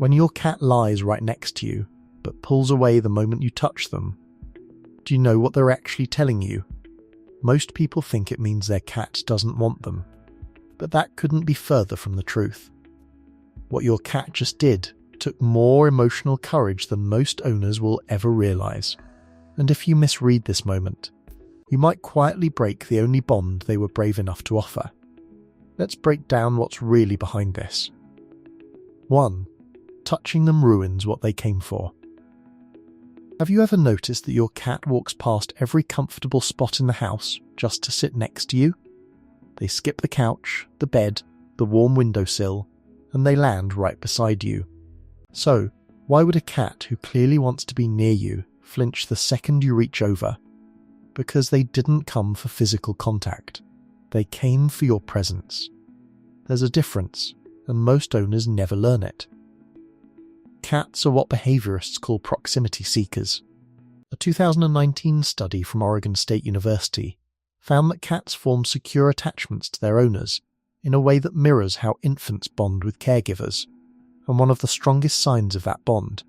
When your cat lies right next to you, but pulls away the moment you touch them, do you know what they're actually telling you? Most people think it means their cat doesn't want them, but that couldn't be further from the truth. What your cat just did took more emotional courage than most owners will ever realize. And if you misread this moment, you might quietly break the only bond they were brave enough to offer. Let's break down what's really behind this. 1. Touching them ruins what they came for. Have you ever noticed that your cat walks past every comfortable spot in the house just to sit next to you? They skip the couch, the bed, the warm windowsill, and they land right beside you. So, why would a cat who clearly wants to be near you flinch the second you reach over? Because they didn't come for physical contact. They came for your presence. There's a difference, and most owners never learn it. Cats are what behaviorists call proximity seekers. A 2019 study from Oregon State University found that cats form secure attachments to their owners in a way that mirrors how infants bond with caregivers. And one of the strongest signs of that bond,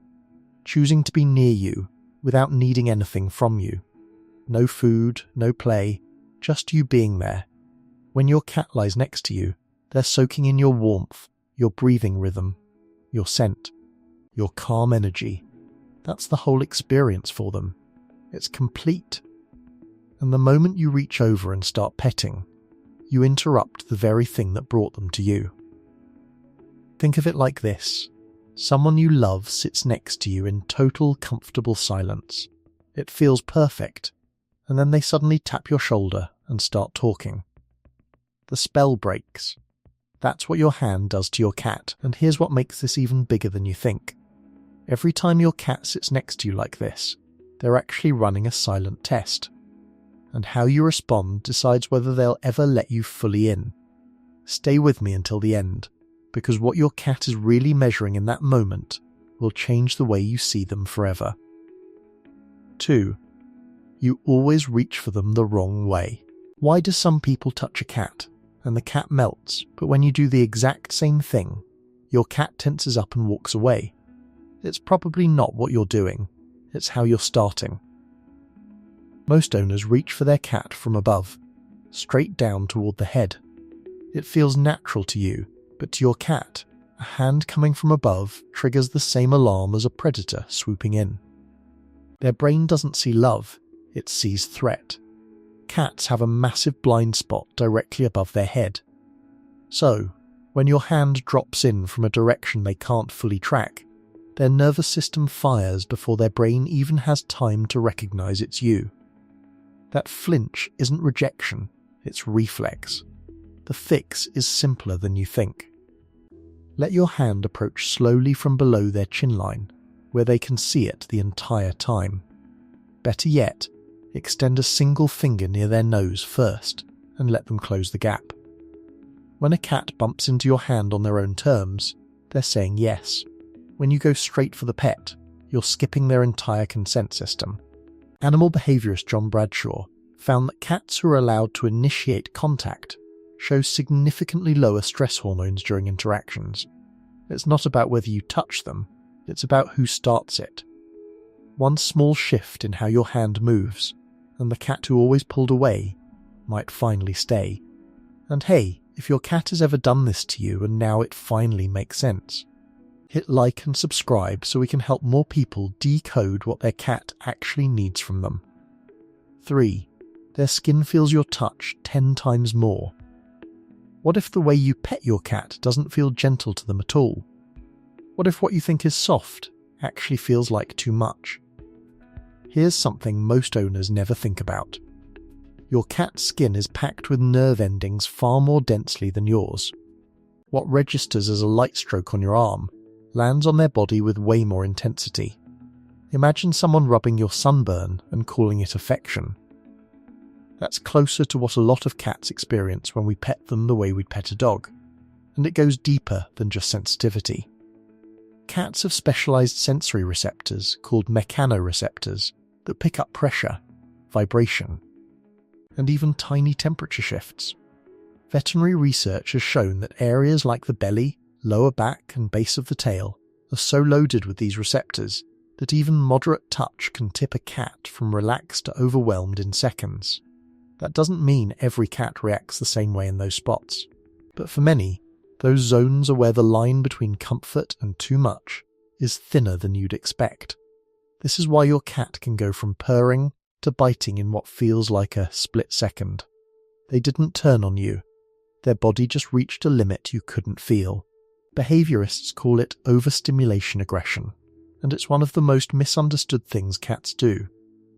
choosing to be near you without needing anything from you. No food, no play, just you being there. When your cat lies next to you, they're soaking in your warmth, your breathing rhythm, your scent, your calm energy. That's the whole experience for them. It's complete. And the moment you reach over and start petting, you interrupt the very thing that brought them to you. Think of it like this. Someone you love sits next to you in total comfortable silence. It feels perfect, and then they suddenly tap your shoulder and start talking. The spell breaks. That's what your hand does to your cat, and here's what makes this even bigger than you think. Every time your cat sits next to you like this, they're actually running a silent test. And how you respond decides whether they'll ever let you fully in. Stay with me until the end, because what your cat is really measuring in that moment will change the way you see them forever. 2. You always reach for them the wrong way. Why do some people touch a cat and the cat melts, but when you do the exact same thing, your cat tenses up and walks away? It's probably not what you're doing, it's how you're starting. Most owners reach for their cat from above, straight down toward the head. It feels natural to you, but to your cat, a hand coming from above triggers the same alarm as a predator swooping in. Their brain doesn't see love, it sees threat. Cats have a massive blind spot directly above their head. So, when your hand drops in from a direction they can't fully track, their nervous system fires before their brain even has time to recognize it's you. That flinch isn't rejection, it's reflex. The fix is simpler than you think. Let your hand approach slowly from below their chin line, where they can see it the entire time. Better yet, extend a single finger near their nose first and let them close the gap. When a cat bumps into your hand on their own terms, they're saying yes. When you go straight for the pet, you're skipping their entire consent system. Animal behaviorist John Bradshaw found that cats who are allowed to initiate contact show significantly lower stress hormones during interactions. It's not about whether you touch them, it's about who starts it. One small shift in how your hand moves, and the cat who always pulled away might finally stay. And hey, if your cat has ever done this to you and now it finally makes sense, hit like and subscribe so we can help more people decode what their cat actually needs from them. 3. Their skin feels your touch 10 times more. What if the way you pet your cat doesn't feel gentle to them at all? What if what you think is soft actually feels like too much? Here's something most owners never think about. Your cat's skin is packed with nerve endings far more densely than yours. What registers as a light stroke on your arm lands on their body with way more intensity. Imagine someone rubbing your sunburn and calling it affection. That's closer to what a lot of cats experience when we pet them the way we'd pet a dog, and it goes deeper than just sensitivity. Cats have specialized sensory receptors called mechanoreceptors that pick up pressure, vibration, and even tiny temperature shifts. Veterinary research has shown that areas like the belly, lower back, and base of the tail are so loaded with these receptors that even moderate touch can tip a cat from relaxed to overwhelmed in seconds. That doesn't mean every cat reacts the same way in those spots, but for many, those zones are where the line between comfort and too much is thinner than you'd expect. This is why your cat can go from purring to biting in what feels like a split second. They didn't turn on you. Their body just reached a limit you couldn't feel. Behaviorists call it overstimulation aggression, and it's one of the most misunderstood things cats do,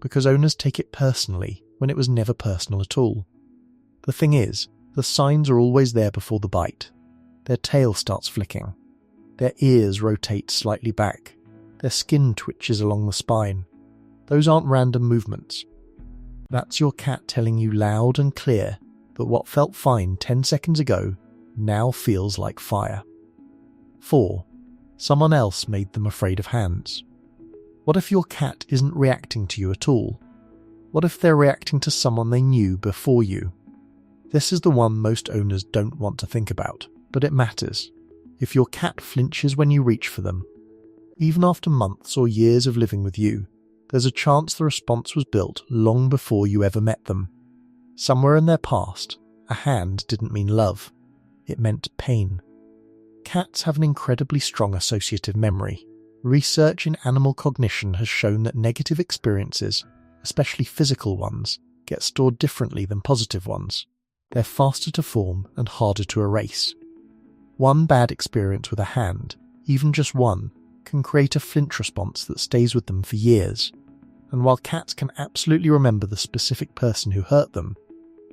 because owners take it personally when it was never personal at all. The thing is, the signs are always there before the bite. Their tail starts flicking. Their ears rotate slightly back. Their skin twitches along the spine. Those aren't random movements. That's your cat telling you loud and clear that what felt fine 10 seconds ago now feels like fire. 4. Someone else made them afraid of hands. What if your cat isn't reacting to you at all? What if they're reacting to someone they knew before you? This is the one most owners don't want to think about, but it matters. If your cat flinches when you reach for them, even after months or years of living with you, there's a chance the response was built long before you ever met them. Somewhere in their past, a hand didn't mean love. It meant pain. Cats have an incredibly strong associative memory. Research in animal cognition has shown that negative experiences, especially physical ones, get stored differently than positive ones. They're faster to form and harder to erase. One bad experience with a hand, even just one, can create a flinch response that stays with them for years. And while cats can absolutely remember the specific person who hurt them,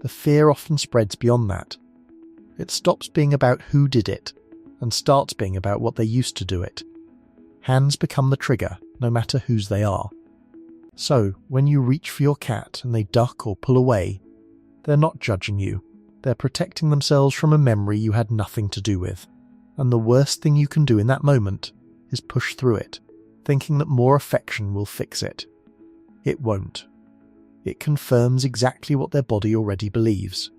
the fear often spreads beyond that. It stops being about who did it and starts being about what they used to do it. Hands become the trigger, no matter whose they are. So, when you reach for your cat and they duck or pull away, they're not judging you. They're protecting themselves from a memory you had nothing to do with. And the worst thing you can do in that moment is push through it, thinking that more affection will fix it. It won't. It confirms exactly what their body already believes.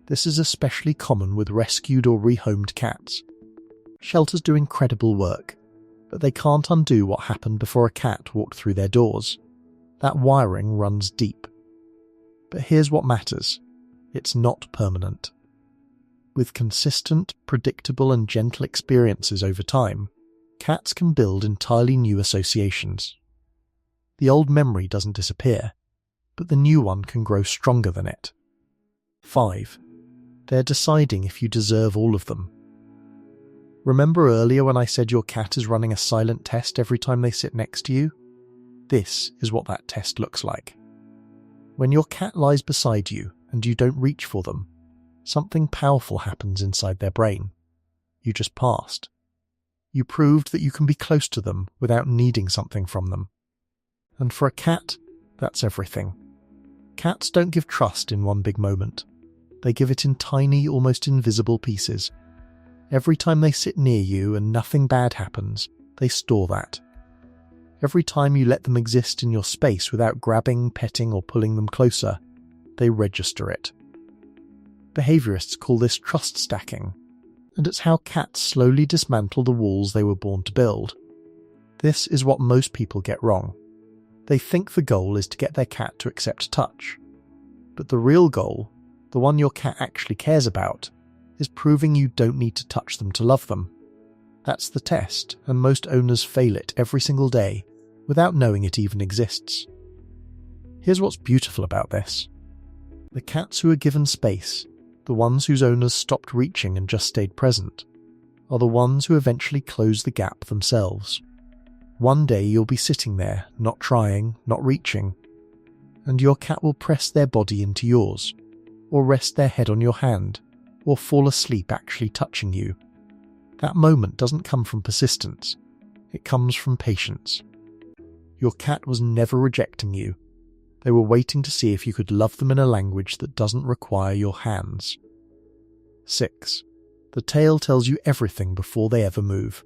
This is especially common with rescued or rehomed cats. Shelters do incredible work, but they can't undo what happened before a cat walked through their doors. That wiring runs deep. But here's what matters. It's not permanent. With consistent, predictable and gentle experiences over time, cats can build entirely new associations. The old memory doesn't disappear, but the new one can grow stronger than it. 5. They're deciding if you deserve all of them. Remember earlier when I said your cat is running a silent test every time they sit next to you? This is what that test looks like. When your cat lies beside you and you don't reach for them, something powerful happens inside their brain. You just passed. You proved that you can be close to them without needing something from them. And for a cat, that's everything. Cats don't give trust in one big moment. They give it in tiny, almost invisible pieces. Every time they sit near you and nothing bad happens, they store that. Every time you let them exist in your space without grabbing, petting or pulling them closer, they register it. Behaviorists call this trust stacking, and it's how cats slowly dismantle the walls they were born to build. This is what most people get wrong. They think the goal is to get their cat to accept touch. But the real goal, the one your cat actually cares about, is proving you don't need to touch them to love them. That's the test, and most owners fail it every single day, without knowing it even exists. Here's what's beautiful about this. The cats who are given space, the ones whose owners stopped reaching and just stayed present, are the ones who eventually close the gap themselves. One day you'll be sitting there, not trying, not reaching, and your cat will press their body into yours, or rest their head on your hand, or fall asleep actually touching you. That moment doesn't come from persistence, it comes from patience. Your cat was never rejecting you. They were waiting to see if you could love them in a language that doesn't require your hands. 6. The tail tells you everything before they ever move.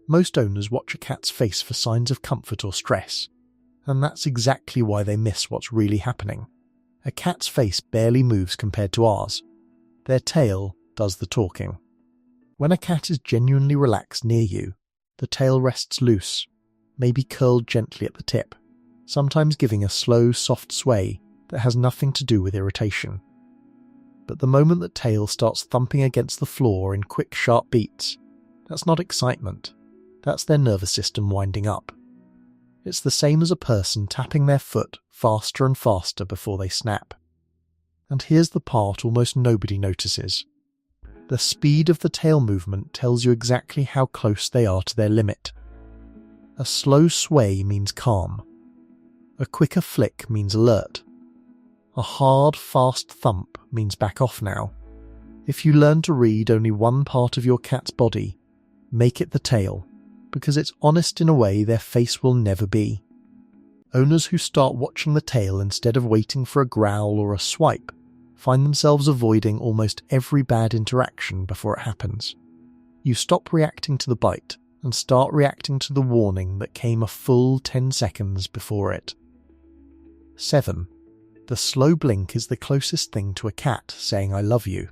Most owners watch a cat's face for signs of comfort or stress, and that's exactly why they miss what's really happening. A cat's face barely moves compared to ours. Their tail does the talking. When a cat is genuinely relaxed near you, the tail rests loose, maybe curled gently at the tip, sometimes giving a slow, soft sway that has nothing to do with irritation. But the moment the tail starts thumping against the floor in quick, sharp beats, that's not excitement, that's their nervous system winding up. It's the same as a person tapping their foot faster and faster before they snap. And here's the part almost nobody notices. The speed of the tail movement tells you exactly how close they are to their limit. A slow sway means calm. A quicker flick means alert. A hard, fast thump means back off now. If you learn to read only one part of your cat's body, make it the tail, because it's honest in a way their face will never be. Owners who start watching the tail instead of waiting for a growl or a swipe find themselves avoiding almost every bad interaction before it happens. You stop reacting to the bite and start reacting to the warning that came a full 10 seconds before it. 7. The slow blink is the closest thing to a cat saying I love you.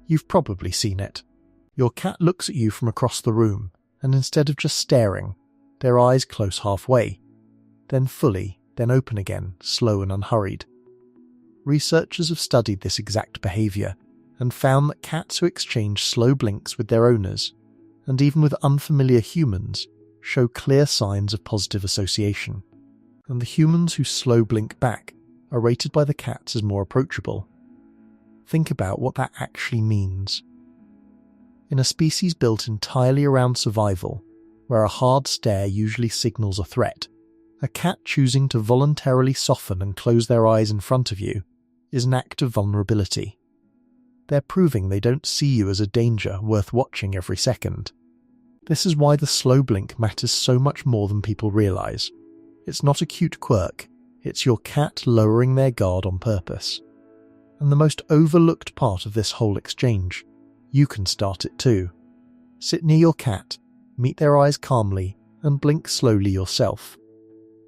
You've probably seen it. Your cat looks at you from across the room, and instead of just staring, their eyes close halfway, then fully, then open again, slow and unhurried. Researchers have studied this exact behaviour and found that cats who exchange slow blinks with their owners, and even with unfamiliar humans, show clear signs of positive association, and the humans who slow blink back are rated by the cats as more approachable. Think about what that actually means. In a species built entirely around survival, where a hard stare usually signals a threat, a cat choosing to voluntarily soften and close their eyes in front of you is an act of vulnerability. They're proving they don't see you as a danger worth watching every second. This is why the slow blink matters so much more than people realise. It's not a cute quirk, it's your cat lowering their guard on purpose. And the most overlooked part of this whole exchange, you can start it too. Sit near your cat, meet their eyes calmly, and blink slowly yourself.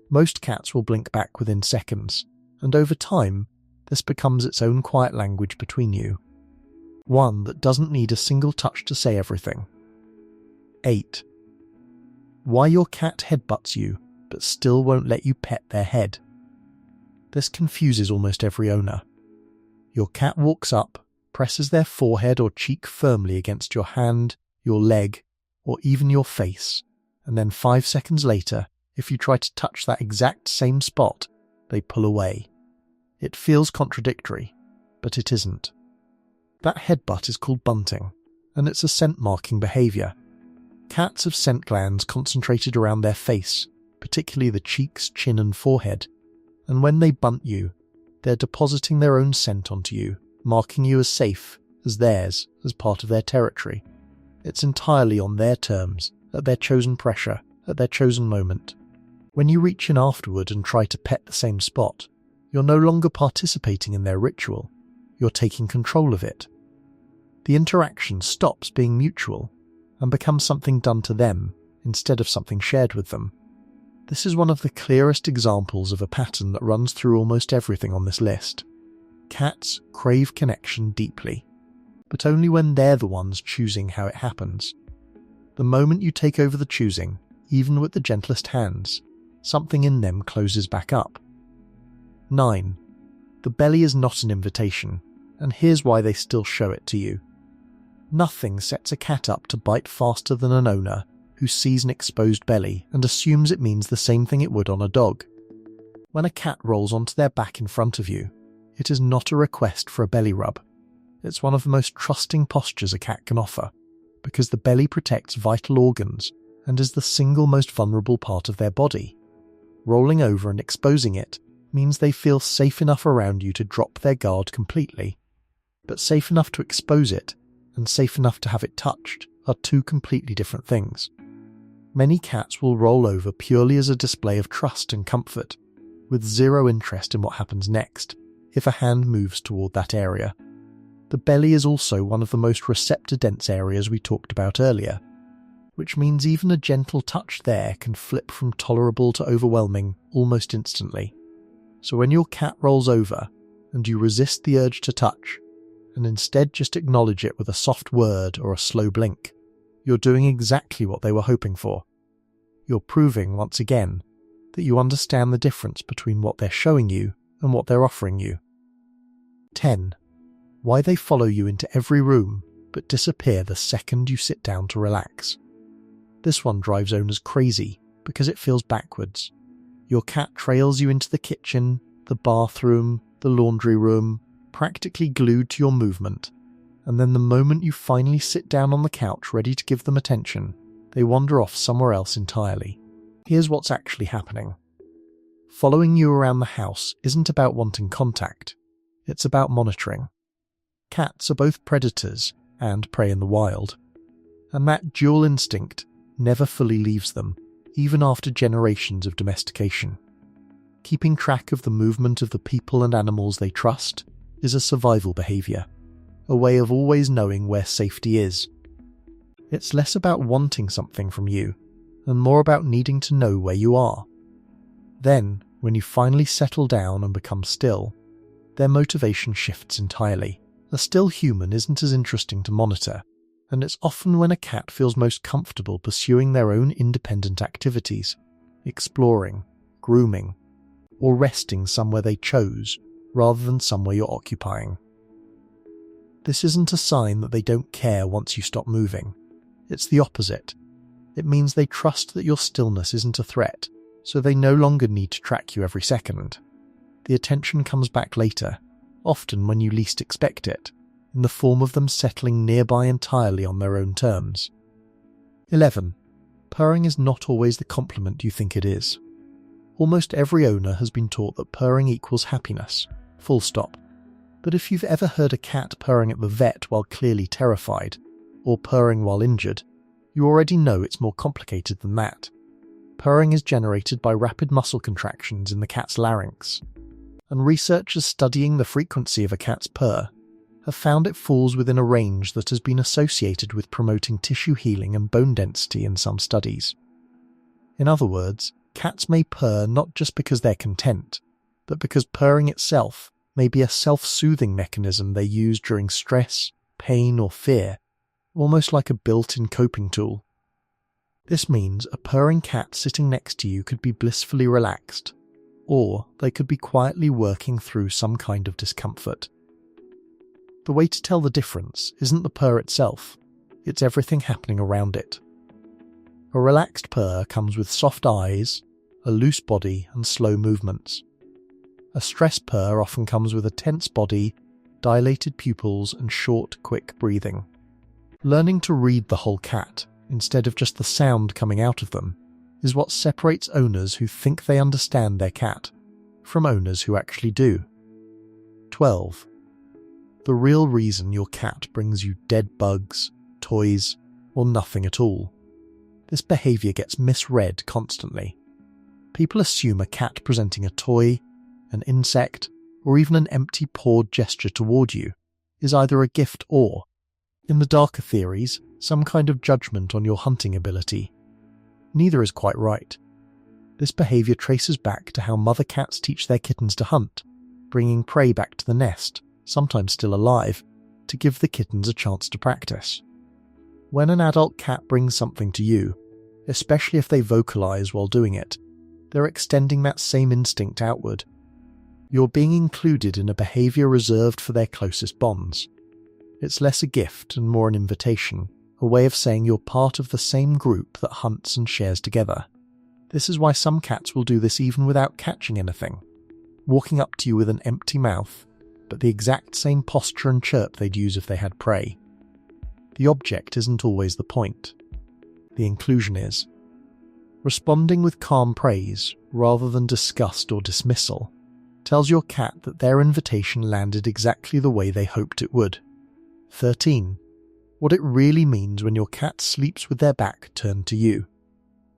Most cats will blink back within seconds, and over time, this becomes its own quiet language between you. One that doesn't need a single touch to say everything. 8. Why your cat headbutts you, but still won't let you pet their head. This confuses almost every owner. Your cat walks up, presses their forehead or cheek firmly against your hand, your leg, or even your face, and then 5 seconds later, if you try to touch that exact same spot, they pull away. It feels contradictory, but it isn't. That headbutt is called bunting, and it's a scent-marking behaviour. Cats have scent glands concentrated around their face, particularly the cheeks, chin and forehead, and when they bunt you, they're depositing their own scent onto you, marking you as safe, as theirs, as part of their territory. It's entirely on their terms, at their chosen pressure, at their chosen moment. When you reach in afterward and try to pet the same spot, you're no longer participating in their ritual, you're taking control of it. The interaction stops being mutual and becomes something done to them instead of something shared with them. This is one of the clearest examples of a pattern that runs through almost everything on this list. Cats crave connection deeply, but only when they're the ones choosing how it happens. The moment you take over the choosing, even with the gentlest hands, something in them closes back up. 9. The belly is not an invitation, and here's why they still show it to you. Nothing sets a cat up to bite faster than an owner who sees an exposed belly and assumes it means the same thing it would on a dog. When a cat rolls onto their back in front of you, it is not a request for a belly rub. It's one of the most trusting postures a cat can offer, because the belly protects vital organs and is the single most vulnerable part of their body. Rolling over and exposing it means they feel safe enough around you to drop their guard completely. But safe enough to expose it and safe enough to have it touched are two completely different things. Many cats will roll over purely as a display of trust and comfort, with zero interest in what happens next if a hand moves toward that area. The belly is also one of the most receptor-dense areas we talked about earlier, which means even a gentle touch there can flip from tolerable to overwhelming almost instantly. So when your cat rolls over and you resist the urge to touch, and instead just acknowledge it with a soft word or a slow blink, You're doing exactly what they were hoping for. You're proving, once again, that you understand the difference between what they're showing you and what they're offering you. 10. Why they follow you into every room but disappear the second you sit down to relax. This one drives owners crazy because it feels backwards. Your cat trails you into the kitchen, the bathroom, the laundry room, practically glued to your movement, and then the moment you finally sit down on the couch ready to give them attention, they wander off somewhere else entirely. Here's what's actually happening. Following you around the house isn't about wanting contact, it's about monitoring. Cats are both predators and prey in the wild, and that dual instinct never fully leaves them, even after generations of domestication. Keeping track of the movement of the people and animals they trust is a survival behaviour, a way of always knowing where safety is. It's less about wanting something from you, and more about needing to know where you are. Then, when you finally settle down and become still, their motivation shifts entirely. A still human isn't as interesting to monitor, and it's often when a cat feels most comfortable pursuing their own independent activities, exploring, grooming, or resting somewhere they chose rather than somewhere you're occupying. This isn't a sign that they don't care once you stop moving. It's the opposite. It means they trust that your stillness isn't a threat, so they no longer need to track you every second. The attention comes back later, often when you least expect it, in the form of them settling nearby entirely on their own terms. 11. Purring is not always the compliment you think it is. Almost every owner has been taught that purring equals happiness, full stop. But if you've ever heard a cat purring at the vet while clearly terrified, or purring while injured, you already know it's more complicated than that. Purring is generated by rapid muscle contractions in the cat's larynx, and researchers studying the frequency of a cat's purr have found it falls within a range that has been associated with promoting tissue healing and bone density in some studies. In other words, cats may purr not just because they're content, but because purring itself may be a self-soothing mechanism they use during stress, pain, or fear, almost like a built-in coping tool. This means a purring cat sitting next to you could be blissfully relaxed, or they could be quietly working through some kind of discomfort. The way to tell the difference isn't the purr itself, it's everything happening around it. A relaxed purr comes with soft eyes, a loose body, and slow movements. A stressed purr often comes with a tense body, dilated pupils, and short, quick breathing. Learning to read the whole cat, instead of just the sound coming out of them, is what separates owners who think they understand their cat from owners who actually do. 12. The real reason your cat brings you dead bugs, toys, or nothing at all. This behaviour gets misread constantly. People assume a cat presenting a toy, an insect, or even an empty pawed gesture toward you is either a gift or, in the darker theories, some kind of judgment on your hunting ability. Neither is quite right. This behaviour traces back to how mother cats teach their kittens to hunt, bringing prey back to the nest, sometimes still alive, to give the kittens a chance to practice. When an adult cat brings something to you, especially if they vocalise while doing it, they're extending that same instinct outward. You're being included in a behaviour reserved for their closest bonds. It's less a gift and more an invitation, a way of saying you're part of the same group that hunts and shares together. This is why some cats will do this even without catching anything, walking up to you with an empty mouth, but the exact same posture and chirp they'd use if they had prey. The object isn't always the point. The inclusion is. Responding with calm praise, rather than disgust or dismissal, tells your cat that their invitation landed exactly the way they hoped it would. 13. What it really means when your cat sleeps with their back turned to you.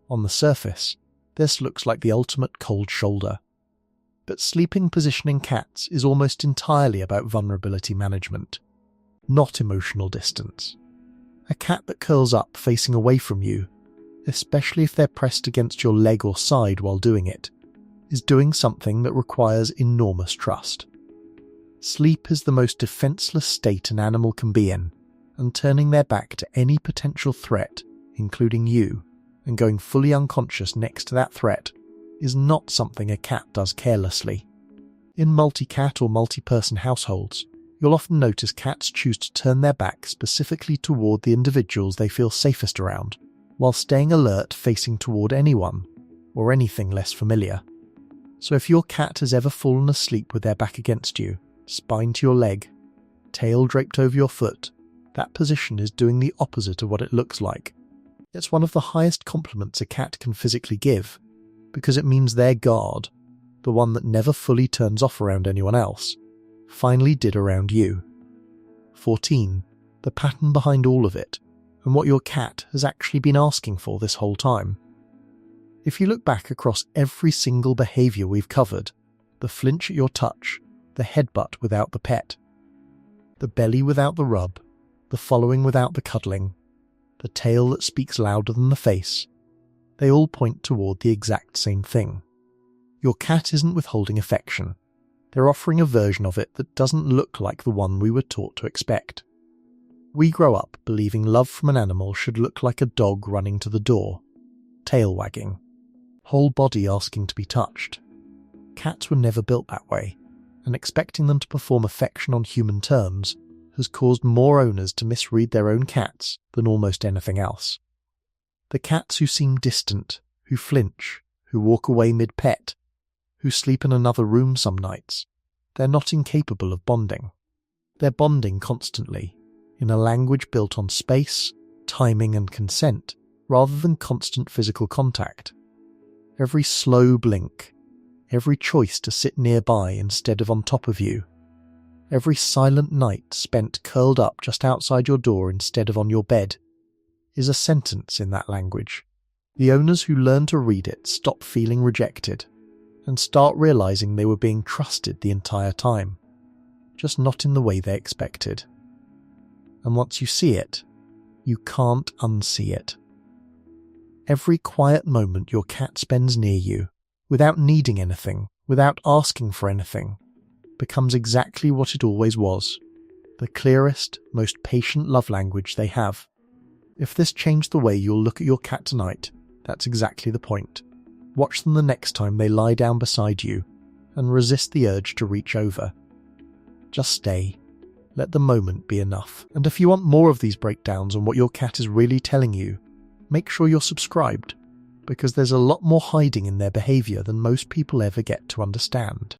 On the surface, this looks like the ultimate cold shoulder. But sleeping position in cats is almost entirely about vulnerability management, not emotional distance. A cat that curls up facing away from you, especially if they're pressed against your leg or side while doing it, is doing something that requires enormous trust. Sleep is the most defenseless state an animal can be in, and turning their back to any potential threat, including you, and going fully unconscious next to that threat, is not something a cat does carelessly. In multi-cat or multi-person households, you'll often notice cats choose to turn their back specifically toward the individuals they feel safest around, while staying alert facing toward anyone or anything less familiar. So if your cat has ever fallen asleep with their back against you, spine to your leg, tail draped over your foot, that position is doing the opposite of what it looks like. It's one of the highest compliments a cat can physically give, because it means their guard, the one that never fully turns off around anyone else, finally did around you. 14. The pattern behind all of it, and what your cat has actually been asking for this whole time. If you look back across every single behaviour we've covered, the flinch at your touch, the headbutt without the pet, the belly without the rub, the following without the cuddling, the tail that speaks louder than the face, they all point toward the exact same thing. Your cat isn't withholding affection. They're offering a version of it that doesn't look like the one we were taught to expect. We grow up believing love from an animal should look like a dog running to the door, tail wagging, whole body asking to be touched. Cats were never built that way, and expecting them to perform affection on human terms has caused more owners to misread their own cats than almost anything else. The cats who seem distant, who flinch, who walk away mid-pet, who sleep in another room some nights, they're not incapable of bonding. They're bonding constantly, in a language built on space, timing and consent, rather than constant physical contact. Every slow blink, every choice to sit nearby instead of on top of you, every silent night spent curled up just outside your door instead of on your bed, is a sentence in that language. The owners who learn to read it stop feeling rejected and start realizing they were being trusted the entire time, just not in the way they expected. And once you see it, you can't unsee it. Every quiet moment your cat spends near you, without needing anything, without asking for anything, becomes exactly what it always was, the clearest, most patient love language they have. If this changed the way you'll look at your cat tonight, that's exactly the point. Watch them the next time they lie down beside you, and resist the urge to reach over. Just stay. Let the moment be enough. And if you want more of these breakdowns on what your cat is really telling you, make sure you're subscribed, because there's a lot more hiding in their behaviour than most people ever get to understand.